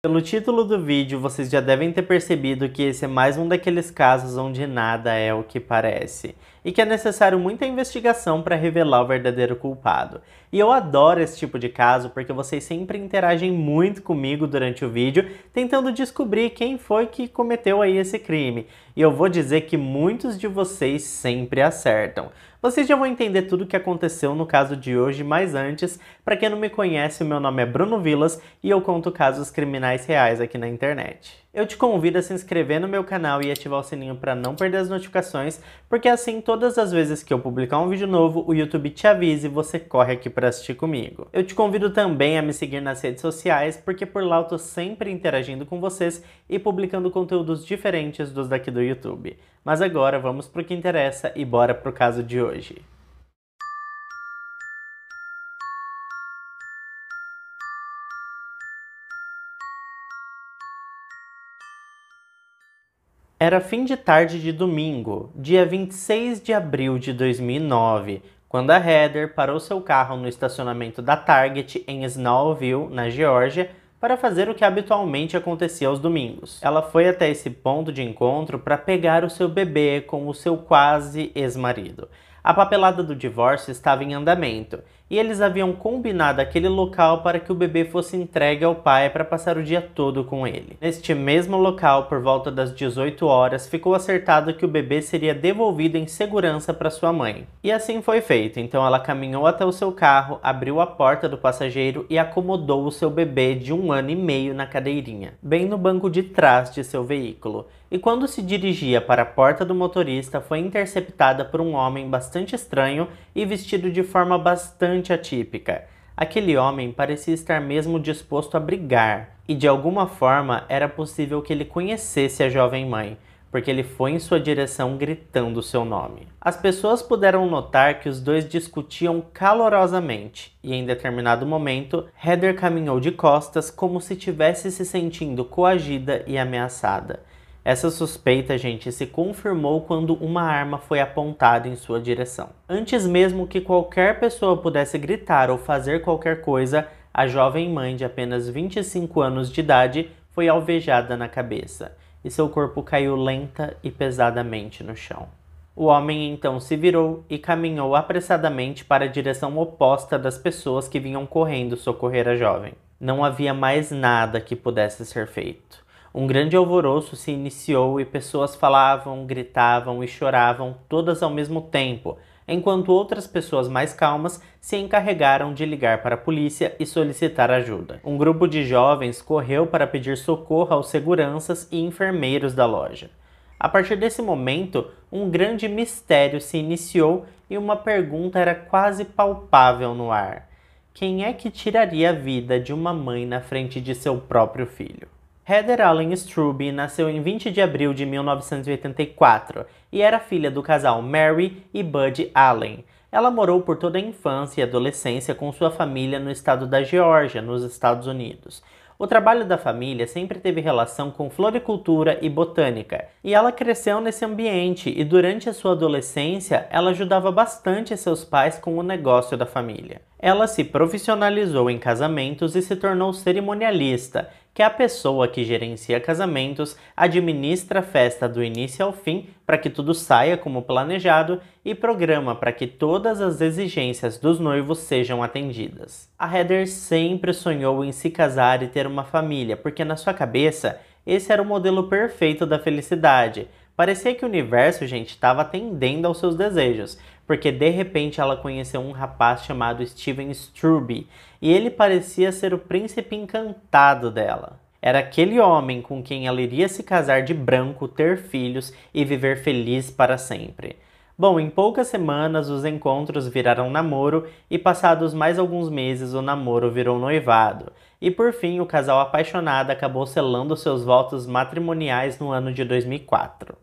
Pelo título do vídeo, vocês já devem ter percebido que esse é mais um daqueles casos onde nada é o que parece, e que é necessário muita investigação para revelar o verdadeiro culpado. E eu adoro esse tipo de caso porque vocês sempre interagem muito comigo durante o vídeo, tentando descobrir quem foi que cometeu aí esse crime. E eu vou dizer que muitos de vocês sempre acertam. Vocês já vão entender tudo o que aconteceu no caso de hoje, mas antes, para quem não me conhece, o meu nome é Bruno Vilas e eu conto casos criminais reais aqui na internet. Eu te convido a se inscrever no meu canal e ativar o sininho para não perder as notificações, porque assim todas as vezes que eu publicar um vídeo novo, o YouTube te avisa e você corre aqui para assistir comigo. Eu te convido também a me seguir nas redes sociais, porque por lá eu tô sempre interagindo com vocês e publicando conteúdos diferentes dos daqui do YouTube. Mas agora vamos pro que interessa e bora pro caso de hoje. Era fim de tarde de domingo, dia 26 de abril de 2009, quando a Heather parou seu carro no estacionamento da Target em Snellville, na Geórgia, para fazer o que habitualmente acontecia aos domingos. Ela foi até esse ponto de encontro para pegar o seu bebê com o seu quase ex-marido. A papelada do divórcio estava em andamento, e eles haviam combinado aquele local para que o bebê fosse entregue ao pai para passar o dia todo com ele. Neste mesmo local, por volta das 18 horas, ficou acertado que o bebê seria devolvido em segurança para sua mãe. E assim foi feito, então ela caminhou até o seu carro, abriu a porta do passageiro e acomodou o seu bebê de 1 ano e meio na cadeirinha, bem no banco de trás de seu veículo. E quando se dirigia para a porta do motorista, foi interceptada por um homem bastante estranho e vestido de forma bastante atípica. Aquele homem parecia estar mesmo disposto a brigar, e de alguma forma era possível que ele conhecesse a jovem mãe, porque ele foi em sua direção gritando seu nome. As pessoas puderam notar que os dois discutiam calorosamente, e em determinado momento, Heather caminhou de costas como se tivesse se sentindo coagida e ameaçada. Essa suspeita, gente, se confirmou quando uma arma foi apontada em sua direção. Antes mesmo que qualquer pessoa pudesse gritar ou fazer qualquer coisa, a jovem mãe de apenas 25 anos de idade foi alvejada na cabeça, e seu corpo caiu lenta e pesadamente no chão. O homem então se virou e caminhou apressadamente para a direção oposta das pessoas que vinham correndo socorrer a jovem. Não havia mais nada que pudesse ser feito. Um grande alvoroço se iniciou e pessoas falavam, gritavam e choravam, todas ao mesmo tempo, enquanto outras pessoas mais calmas se encarregaram de ligar para a polícia e solicitar ajuda. Um grupo de jovens correu para pedir socorro aos seguranças e enfermeiros da loja. A partir desse momento, um grande mistério se iniciou e uma pergunta era quase palpável no ar. Quem é que tiraria a vida de uma mãe na frente de seu próprio filho? Heather Allen Strube nasceu em 20 de abril de 1984 e era filha do casal Mary e Bud Allen. Ela morou por toda a infância e adolescência com sua família no estado da Geórgia, nos Estados Unidos. O trabalho da família sempre teve relação com floricultura e botânica, e ela cresceu nesse ambiente e durante a sua adolescência ela ajudava bastante seus pais com o negócio da família. Ela se profissionalizou em casamentos e se tornou cerimonialista, que é a pessoa que gerencia casamentos, administra a festa do início ao fim para que tudo saia como planejado e programa para que todas as exigências dos noivos sejam atendidas. A Heather sempre sonhou em se casar e ter uma família, porque na sua cabeça esse era o modelo perfeito da felicidade. Parecia que o universo, gente, estava atendendo aos seus desejos, porque de repente ela conheceu um rapaz chamado Steven Strube, e ele parecia ser o príncipe encantado dela. Era aquele homem com quem ela iria se casar de branco, ter filhos e viver feliz para sempre. Bom, em poucas semanas os encontros viraram namoro e passados mais alguns meses o namoro virou noivado. E por fim o casal apaixonado acabou selando seus votos matrimoniais no ano de 2004.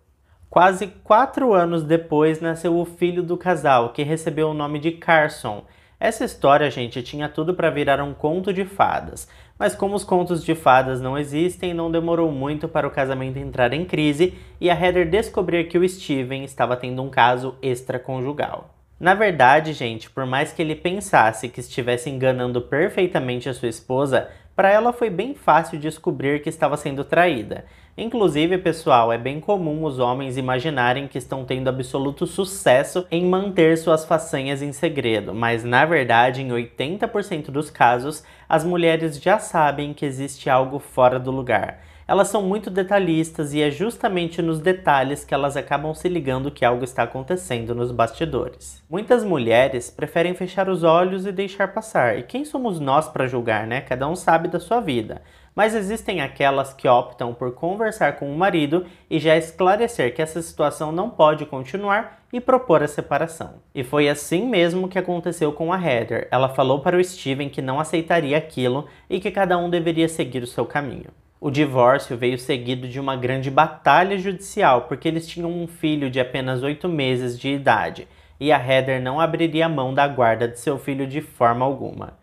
Quase 4 anos depois nasceu o filho do casal, que recebeu o nome de Carson. Essa história, gente, tinha tudo para virar um conto de fadas, mas como os contos de fadas não existem, não demorou muito para o casamento entrar em crise e a Heather descobrir que o Steven estava tendo um caso extraconjugal. Na verdade, gente, por mais que ele pensasse que estivesse enganando perfeitamente a sua esposa, para ela foi bem fácil descobrir que estava sendo traída. Inclusive, pessoal, é bem comum os homens imaginarem que estão tendo absoluto sucesso em manter suas façanhas em segredo, mas na verdade, em 80% dos casos, as mulheres já sabem que existe algo fora do lugar. Elas são muito detalhistas e é justamente nos detalhes que elas acabam se ligando que algo está acontecendo nos bastidores. Muitas mulheres preferem fechar os olhos e deixar passar, e quem somos nós para julgar, né? Cada um sabe da sua vida. Mas existem aquelas que optam por conversar com o marido e já esclarecer que essa situação não pode continuar e propor a separação. E foi assim mesmo que aconteceu com a Heather. Ela falou para o Steven que não aceitaria aquilo e que cada um deveria seguir o seu caminho. O divórcio veio seguido de uma grande batalha judicial, porque eles tinham um filho de apenas 8 meses de idade, e a Heather não abriria mão da guarda de seu filho de forma alguma.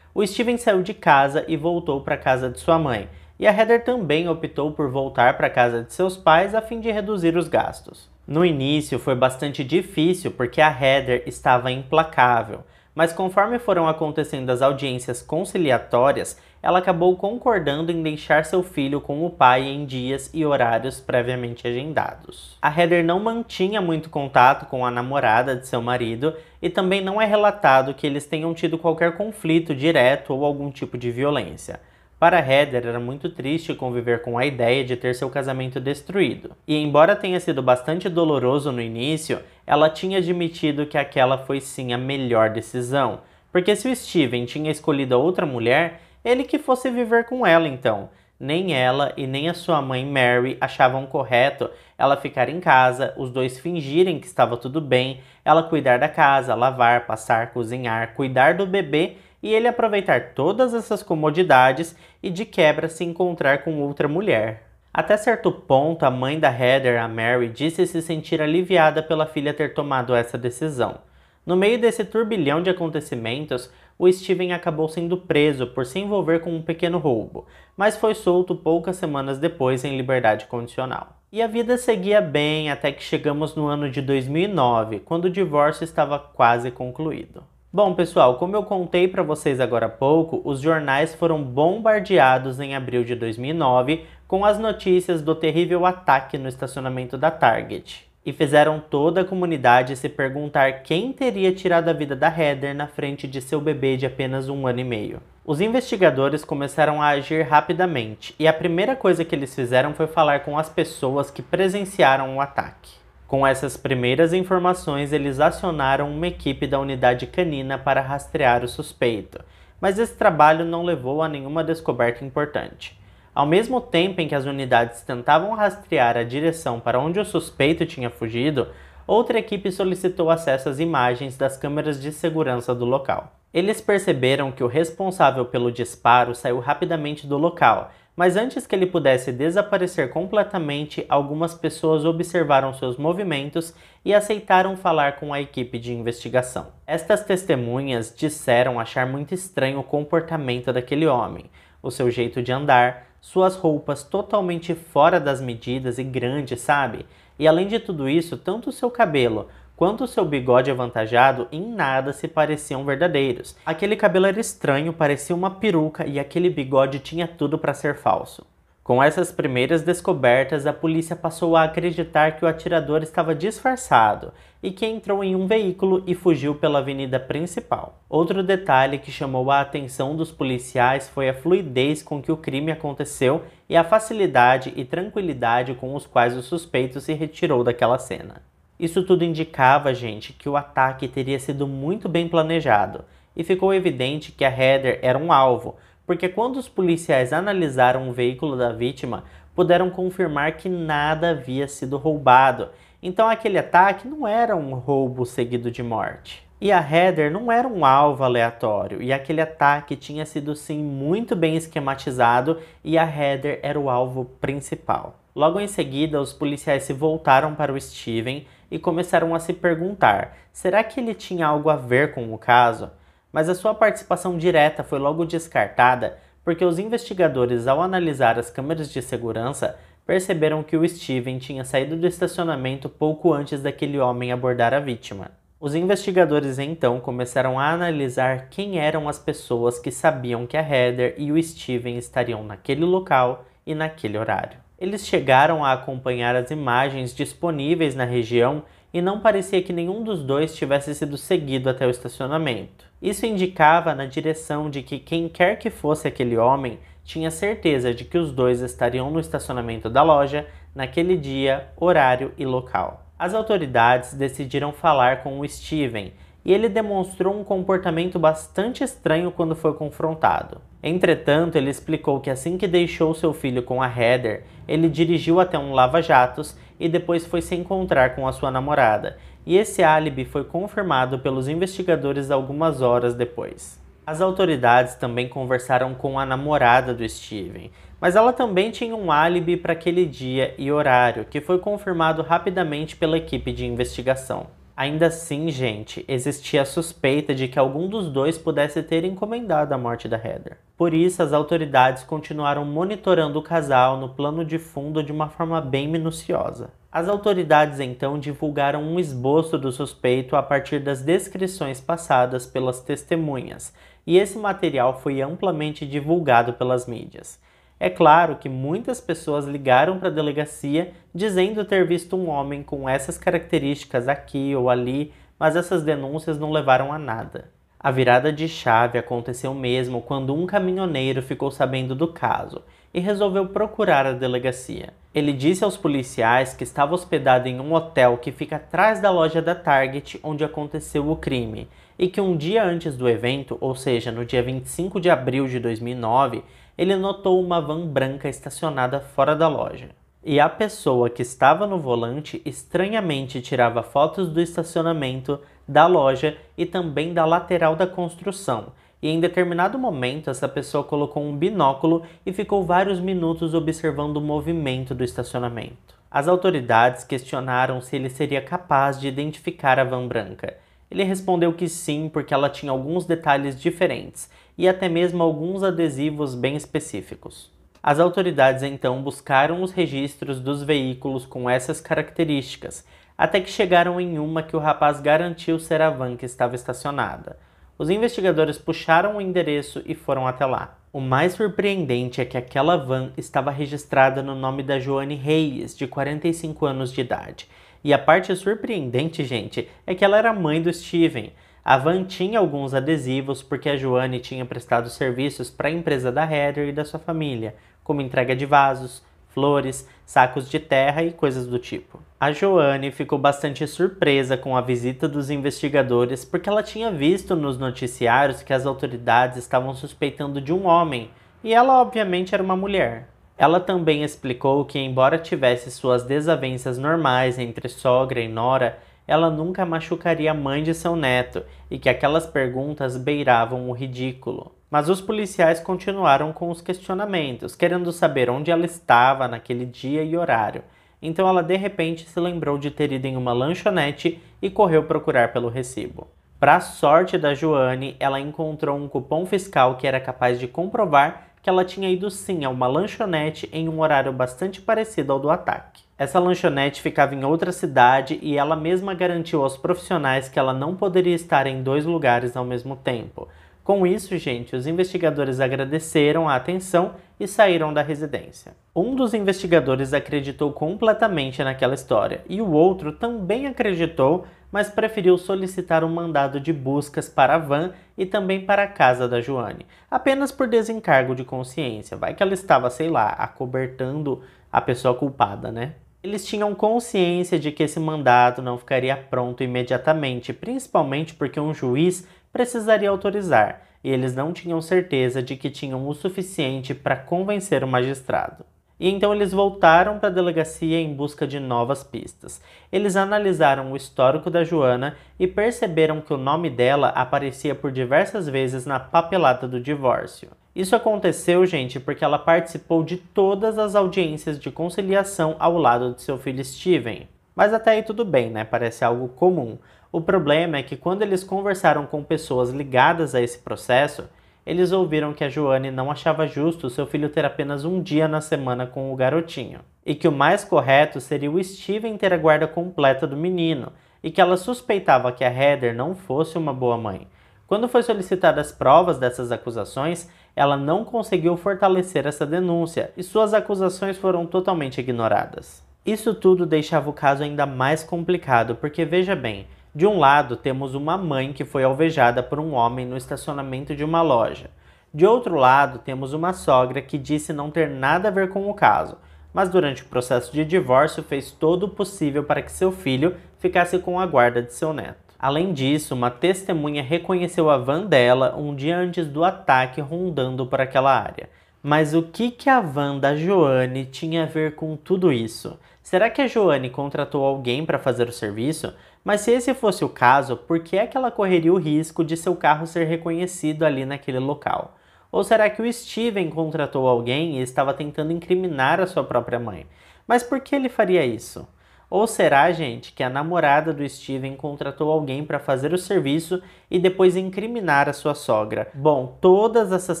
O Steven saiu de casa e voltou para a casa de sua mãe, e a Heather também optou por voltar para a casa de seus pais a fim de reduzir os gastos. No início foi bastante difícil porque a Heather estava implacável, mas conforme foram acontecendo as audiências conciliatórias, ela acabou concordando em deixar seu filho com o pai em dias e horários previamente agendados. A Heather não mantinha muito contato com a namorada de seu marido e também não é relatado que eles tenham tido qualquer conflito direto ou algum tipo de violência. Para Heather era muito triste conviver com a ideia de ter seu casamento destruído. E embora tenha sido bastante doloroso no início, ela tinha admitido que aquela foi sim a melhor decisão. Porque se o Steven tinha escolhido a outra mulher, ele que fosse viver com ela então. Nem ela e nem a sua mãe Mary achavam correto ela ficar em casa, os dois fingirem que estava tudo bem, ela cuidar da casa, lavar, passar, cozinhar, cuidar do bebê e ele aproveitar todas essas comodidades e de quebra se encontrar com outra mulher. Até certo ponto, a mãe da Heather, a Mary, disse se sentir aliviada pela filha ter tomado essa decisão. No meio desse turbilhão de acontecimentos, o Steven acabou sendo preso por se envolver com um pequeno roubo, mas foi solto poucas semanas depois em liberdade condicional. E a vida seguia bem até que chegamos no ano de 2009, quando o divórcio estava quase concluído. Bom, pessoal, como eu contei para vocês agora há pouco, os jornais foram bombardeados em abril de 2009 com as notícias do terrível ataque no estacionamento da Target. E fizeram toda a comunidade se perguntar quem teria tirado a vida da Heather na frente de seu bebê de apenas 1 ano e meio. Os investigadores começaram a agir rapidamente, e a primeira coisa que eles fizeram foi falar com as pessoas que presenciaram o ataque. Com essas primeiras informações, eles acionaram uma equipe da unidade canina para rastrear o suspeito, mas esse trabalho não levou a nenhuma descoberta importante. Ao mesmo tempo em que as unidades tentavam rastrear a direção para onde o suspeito tinha fugido, outra equipe solicitou acesso às imagens das câmeras de segurança do local. Eles perceberam que o responsável pelo disparo saiu rapidamente do local, mas antes que ele pudesse desaparecer completamente, algumas pessoas observaram seus movimentos e aceitaram falar com a equipe de investigação. Estas testemunhas disseram achar muito estranho o comportamento daquele homem, o seu jeito de andar, suas roupas totalmente fora das medidas e grandes, sabe? E além de tudo isso, tanto o seu cabelo quanto o seu bigode avantajado em nada se pareciam verdadeiros. Aquele cabelo era estranho, parecia uma peruca e aquele bigode tinha tudo para ser falso. Com essas primeiras descobertas, a polícia passou a acreditar que o atirador estava disfarçado e que entrou em um veículo e fugiu pela avenida principal. Outro detalhe que chamou a atenção dos policiais foi a fluidez com que o crime aconteceu e a facilidade e tranquilidade com os quais o suspeito se retirou daquela cena. Isso tudo indicava, gente, que o ataque teria sido muito bem planejado, e ficou evidente que a Heather era um alvo, porque quando os policiais analisaram o veículo da vítima, puderam confirmar que nada havia sido roubado. Então aquele ataque não era um roubo seguido de morte. E a Heather não era um alvo aleatório, e aquele ataque tinha sido sim muito bem esquematizado e a Heather era o alvo principal. Logo em seguida, os policiais se voltaram para o Steven e começaram a se perguntar, será que ele tinha algo a ver com o caso? Mas a sua participação direta foi logo descartada porque os investigadores, ao analisar as câmeras de segurança, perceberam que o Steven tinha saído do estacionamento pouco antes daquele homem abordar a vítima. Os investigadores então começaram a analisar quem eram as pessoas que sabiam que a Heather e o Steven estariam naquele local e naquele horário. Eles chegaram a acompanhar as imagens disponíveis na região e não parecia que nenhum dos dois tivesse sido seguido até o estacionamento. Isso indicava na direção de que quem quer que fosse aquele homem tinha certeza de que os dois estariam no estacionamento da loja naquele dia, horário e local. As autoridades decidiram falar com o Steven e ele demonstrou um comportamento bastante estranho quando foi confrontado. Entretanto, ele explicou que assim que deixou seu filho com a Heather, ele dirigiu até um lava-jatos e depois foi se encontrar com a sua namorada, e esse álibi foi confirmado pelos investigadores algumas horas depois. As autoridades também conversaram com a namorada do Steven, mas ela também tinha um álibi para aquele dia e horário, que foi confirmado rapidamente pela equipe de investigação. Ainda assim, gente, existia a suspeita de que algum dos dois pudesse ter encomendado a morte da Heather. Por isso, as autoridades continuaram monitorando o casal no plano de fundo de uma forma bem minuciosa. As autoridades então divulgaram um esboço do suspeito a partir das descrições passadas pelas testemunhas, e esse material foi amplamente divulgado pelas mídias. É claro que muitas pessoas ligaram para a delegacia dizendo ter visto um homem com essas características aqui ou ali, mas essas denúncias não levaram a nada. A virada de chave aconteceu mesmo quando um caminhoneiro ficou sabendo do caso e resolveu procurar a delegacia. Ele disse aos policiais que estava hospedado em um hotel que fica atrás da loja da Target onde aconteceu o crime e que um dia antes do evento, ou seja, no dia 25 de abril de 2009, ele notou uma van branca estacionada fora da loja. E a pessoa que estava no volante estranhamente tirava fotos do estacionamento, da loja e também da lateral da construção. E em determinado momento essa pessoa colocou um binóculo e ficou vários minutos observando o movimento do estacionamento. As autoridades questionaram se ele seria capaz de identificar a van branca. Ele respondeu que sim, porque ela tinha alguns detalhes diferentes e até mesmo alguns adesivos bem específicos. As autoridades então buscaram os registros dos veículos com essas características, até que chegaram em uma que o rapaz garantiu ser a van que estava estacionada. Os investigadores puxaram o endereço e foram até lá. O mais surpreendente é que aquela van estava registrada no nome da Joane Reyes, de 45 anos de idade. E a parte surpreendente, gente, é que ela era mãe do Steven. A van tinha alguns adesivos porque a Joane tinha prestado serviços para a empresa da Heather e da sua família, como entrega de vasos, flores, sacos de terra e coisas do tipo. A Joane ficou bastante surpresa com a visita dos investigadores porque ela tinha visto nos noticiários que as autoridades estavam suspeitando de um homem, e ela obviamente era uma mulher. Ela também explicou que, embora tivesse suas desavenças normais entre sogra e nora, ela nunca machucaria a mãe de seu neto e que aquelas perguntas beiravam o ridículo. Mas os policiais continuaram com os questionamentos, querendo saber onde ela estava naquele dia e horário. Então ela de repente se lembrou de ter ido em uma lanchonete e correu procurar pelo recibo. Para a sorte da Joane, ela encontrou um cupom fiscal que era capaz de comprovar que ela tinha ido sim a uma lanchonete em um horário bastante parecido ao do ataque. Essa lanchonete ficava em outra cidade e ela mesma garantiu aos profissionais que ela não poderia estar em dois lugares ao mesmo tempo. Com isso, gente, os investigadores agradeceram a atenção e saíram da residência. Um dos investigadores acreditou completamente naquela história e o outro também acreditou, mas preferiu solicitar um mandado de buscas para a van e também para a casa da Joane, apenas por desencargo de consciência. Vai que ela estava, sei lá, acobertando a pessoa culpada, né? Eles tinham consciência de que esse mandado não ficaria pronto imediatamente, principalmente porque um juiz precisaria autorizar, e eles não tinham certeza de que tinham o suficiente para convencer o magistrado. E então eles voltaram para a delegacia em busca de novas pistas. Eles analisaram o histórico da Joana e perceberam que o nome dela aparecia por diversas vezes na papelada do divórcio. Isso aconteceu, gente, porque ela participou de todas as audiências de conciliação ao lado de seu filho Steven. Mas até aí tudo bem, né? Parece algo comum. O problema é que quando eles conversaram com pessoas ligadas a esse processo, eles ouviram que a Joane não achava justo seu filho ter apenas um dia na semana com o garotinho, e que o mais correto seria o Steven ter a guarda completa do menino. e que ela suspeitava que a Heather não fosse uma boa mãe. Quando foi solicitadas provas dessas acusações, ela não conseguiu fortalecer essa denúncia e suas acusações foram totalmente ignoradas. Isso tudo deixava o caso ainda mais complicado, porque veja bem, de um lado temos uma mãe que foi alvejada por um homem no estacionamento de uma loja. De outro lado, temos uma sogra que disse não ter nada a ver com o caso, mas durante o processo de divórcio fez todo o possível para que seu filho ficasse com a guarda de seu neto. Além disso, uma testemunha reconheceu a van dela um dia antes do ataque rondando por aquela área. Mas o que a van da Joane tinha a ver com tudo isso? Será que a Joane contratou alguém para fazer o serviço? Mas se esse fosse o caso, por que é que ela correria o risco de seu carro ser reconhecido ali naquele local? Ou será que o Steven contratou alguém e estava tentando incriminar a sua própria mãe? Mas por que ele faria isso? Ou será, gente, que a namorada do Steven contratou alguém para fazer o serviço e depois incriminar a sua sogra? Bom, todas essas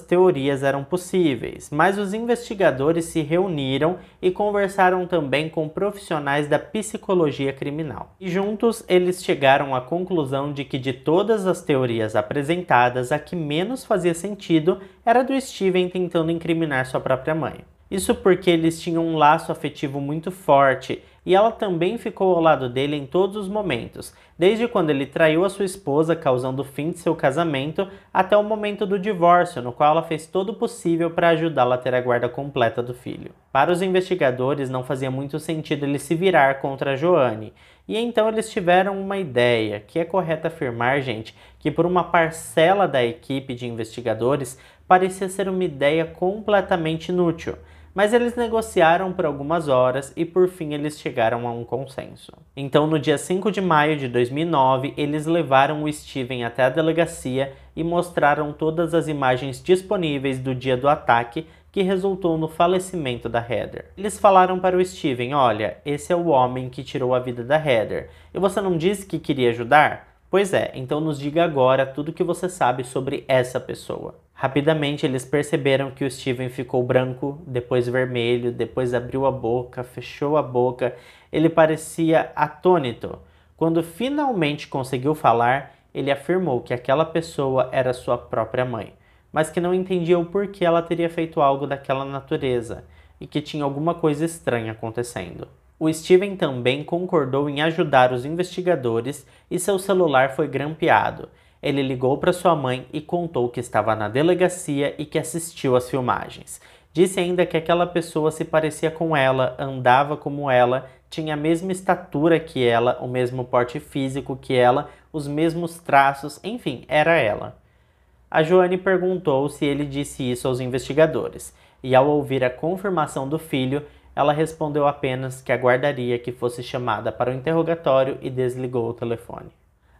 teorias eram possíveis, mas os investigadores se reuniram e conversaram também com profissionais da psicologia criminal. E juntos eles chegaram à conclusão de que de todas as teorias apresentadas, a que menos fazia sentido era do Steven tentando incriminar sua própria mãe. Isso porque eles tinham um laço afetivo muito forte e ela também ficou ao lado dele em todos os momentos, desde quando ele traiu a sua esposa, causando o fim de seu casamento, até o momento do divórcio, no qual ela fez todo o possível para ajudá-la a ter a guarda completa do filho. Para os investigadores, não fazia muito sentido ele se virar contra a Joane, e então eles tiveram uma ideia, que é correto afirmar, gente, que por uma parcela da equipe de investigadores, parecia ser uma ideia completamente inútil. Mas eles negociaram por algumas horas e por fim eles chegaram a um consenso. Então no dia 5 de maio de 2009, eles levaram o Steven até a delegacia e mostraram todas as imagens disponíveis do dia do ataque que resultou no falecimento da Heather. Eles falaram para o Steven, olha, esse é o homem que tirou a vida da Heather. E você não disse que queria ajudar? Pois é, então nos diga agora tudo o que você sabe sobre essa pessoa. Rapidamente eles perceberam que o Steven ficou branco, depois vermelho, depois abriu a boca, fechou a boca. Ele parecia atônito. Quando finalmente conseguiu falar, ele afirmou que aquela pessoa era sua própria mãe, mas que não entendia o porquê ela teria feito algo daquela natureza e que tinha alguma coisa estranha acontecendo. O Steven também concordou em ajudar os investigadores e seu celular foi grampeado. Ele ligou para sua mãe e contou que estava na delegacia e que assistiu às filmagens. Disse ainda que aquela pessoa se parecia com ela, andava como ela, tinha a mesma estatura que ela, o mesmo porte físico que ela, os mesmos traços, enfim, era ela. A Joane perguntou se ele disse isso aos investigadores, e ao ouvir a confirmação do filho, ela respondeu apenas que aguardaria que fosse chamada para o interrogatório e desligou o telefone.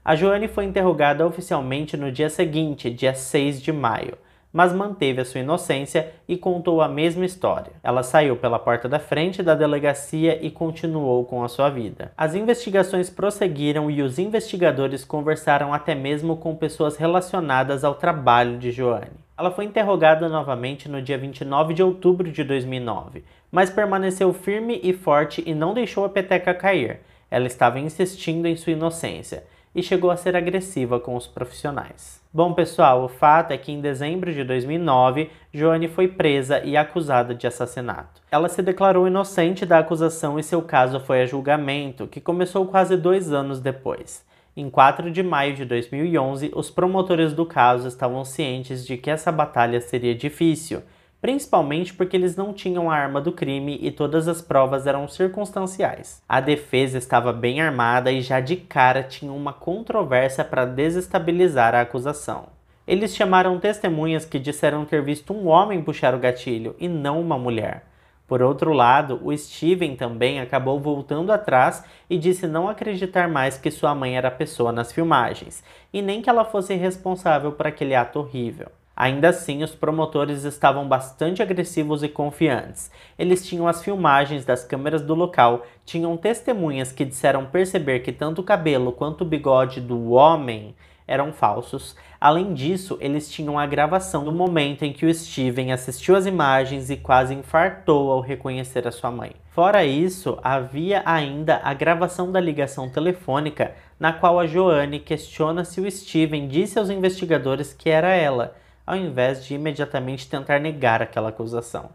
A Joane foi interrogada oficialmente no dia seguinte, dia 6 de maio, mas manteve a sua inocência e contou a mesma história. Ela saiu pela porta da frente da delegacia e continuou com a sua vida. As investigações prosseguiram e os investigadores conversaram até mesmo com pessoas relacionadas ao trabalho de Joane. Ela foi interrogada novamente no dia 29 de outubro de 2009, mas permaneceu firme e forte e não deixou a peteca cair. Ela estava insistindo em sua inocência e chegou a ser agressiva com os profissionais. Bom, pessoal, o fato é que em dezembro de 2009, Joane foi presa e acusada de assassinato. Ela se declarou inocente da acusação e seu caso foi a julgamento, que começou quase 2 anos depois. Em 4 de maio de 2011, os promotores do caso estavam cientes de que essa batalha seria difícil, principalmente porque eles não tinham a arma do crime e todas as provas eram circunstanciais. A defesa estava bem armada e já de cara tinha uma controvérsia para desestabilizar a acusação. Eles chamaram testemunhas que disseram ter visto um homem puxar o gatilho e não uma mulher. Por outro lado, o Steven também acabou voltando atrás e disse não acreditar mais que sua mãe era a pessoa nas filmagens, e nem que ela fosse responsável por aquele ato horrível. Ainda assim, os promotores estavam bastante agressivos e confiantes. Eles tinham as filmagens das câmeras do local, tinham testemunhas que disseram perceber que tanto o cabelo quanto o bigode do homem eram falsos. Além disso, eles tinham a gravação do momento em que o Steven assistiu às imagens e quase infartou ao reconhecer a sua mãe. Fora isso, havia ainda a gravação da ligação telefônica, na qual a Joanne questiona se o Steven disse aos investigadores que era ela, ao invés de imediatamente tentar negar aquela acusação.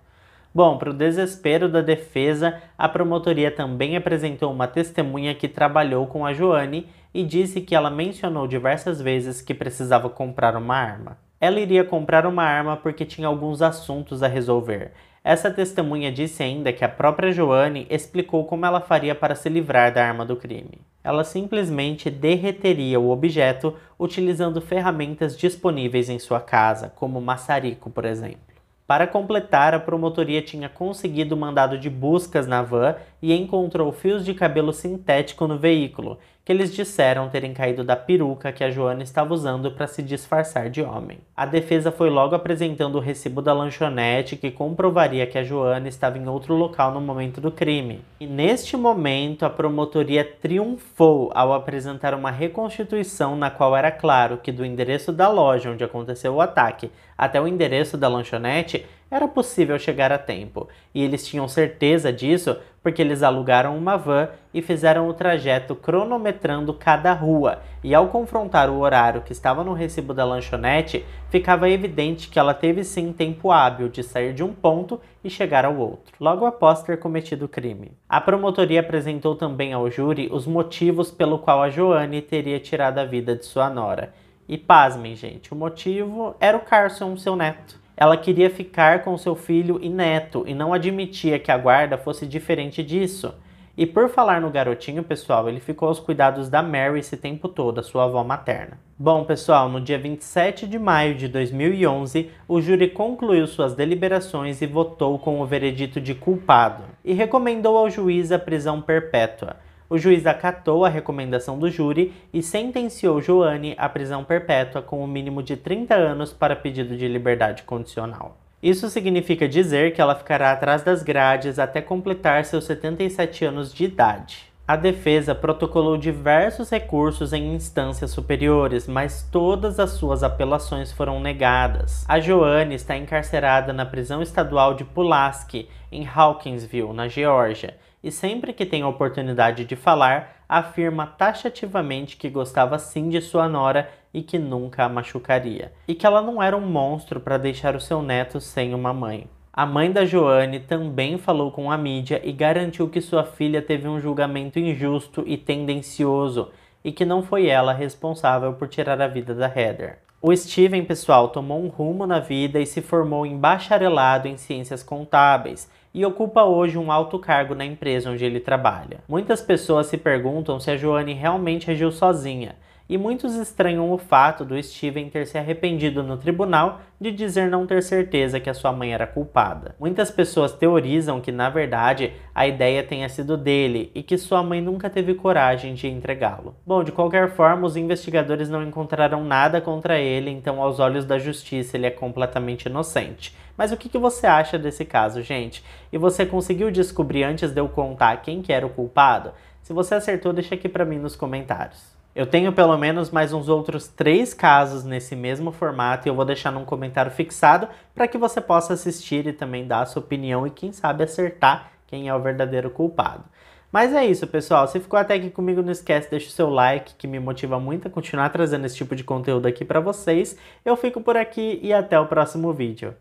Bom, para o desespero da defesa, a promotoria também apresentou uma testemunha que trabalhou com a Joanne e disse que ela mencionou diversas vezes que precisava comprar uma arma. Ela iria comprar uma arma porque tinha alguns assuntos a resolver. Essa testemunha disse ainda que a própria Joanne explicou como ela faria para se livrar da arma do crime. Ela simplesmente derreteria o objeto utilizando ferramentas disponíveis em sua casa, como maçarico, por exemplo. Para completar, a promotoria tinha conseguido mandado de buscas na van e encontrou fios de cabelo sintético no veículo, que eles disseram terem caído da peruca que a Joanne estava usando para se disfarçar de homem. A defesa foi logo apresentando o recibo da lanchonete que comprovaria que a Joanne estava em outro local no momento do crime. E neste momento, a promotoria triunfou ao apresentar uma reconstituição na qual era claro que do endereço da loja onde aconteceu o ataque até o endereço da lanchonete era possível chegar a tempo, e eles tinham certeza disso porque eles alugaram uma van e fizeram o trajeto cronometrando cada rua, e ao confrontar o horário que estava no recibo da lanchonete, ficava evidente que ela teve sim tempo hábil de sair de um ponto e chegar ao outro, logo após ter cometido o crime. A promotoria apresentou também ao júri os motivos pelo qual a Joanne teria tirado a vida de sua nora. E pasmem, gente, o motivo era o Carson, seu neto. Ela queria ficar com seu filho e neto e não admitia que a guarda fosse diferente disso. E por falar no garotinho, pessoal, ele ficou aos cuidados da Mary esse tempo todo, a sua avó materna. Bom, pessoal, no dia 27 de maio de 2011, o júri concluiu suas deliberações e votou com o veredito de culpado e recomendou ao juiz a prisão perpétua. O juiz acatou a recomendação do júri e sentenciou Joanne à prisão perpétua com um mínimo de 30 anos para pedido de liberdade condicional. Isso significa dizer que ela ficará atrás das grades até completar seus 77 anos de idade. A defesa protocolou diversos recursos em instâncias superiores, mas todas as suas apelações foram negadas. A Joanne está encarcerada na prisão estadual de Pulaski, em Hawkinsville, na Geórgia, e sempre que tem a oportunidade de falar, afirma taxativamente que gostava sim de sua nora e que nunca a machucaria, e que ela não era um monstro para deixar o seu neto sem uma mãe. A mãe da Joanne também falou com a mídia e garantiu que sua filha teve um julgamento injusto e tendencioso, e que não foi ela responsável por tirar a vida da Heather. O Steven, pessoal, tomou um rumo na vida e se formou em bacharelado em ciências contábeis, e ocupa hoje um alto cargo na empresa onde ele trabalha. Muitas pessoas se perguntam se a Joanne realmente agiu sozinha, e muitos estranham o fato do Steven ter se arrependido no tribunal de dizer não ter certeza que a sua mãe era culpada. Muitas pessoas teorizam que, na verdade, a ideia tenha sido dele e que sua mãe nunca teve coragem de entregá-lo. Bom, de qualquer forma, os investigadores não encontraram nada contra ele, então aos olhos da justiça ele é completamente inocente. Mas o que você acha desse caso, gente? E você conseguiu descobrir antes de eu contar quem que era o culpado? Se você acertou, deixa aqui pra mim nos comentários. Eu tenho pelo menos mais uns outros 3 casos nesse mesmo formato e eu vou deixar num comentário fixado para que você possa assistir e também dar a sua opinião e quem sabe acertar quem é o verdadeiro culpado. Mas é isso, pessoal. Se ficou até aqui comigo, não esquece, deixa o seu like, que me motiva muito a continuar trazendo esse tipo de conteúdo aqui para vocês. Eu fico por aqui e até o próximo vídeo.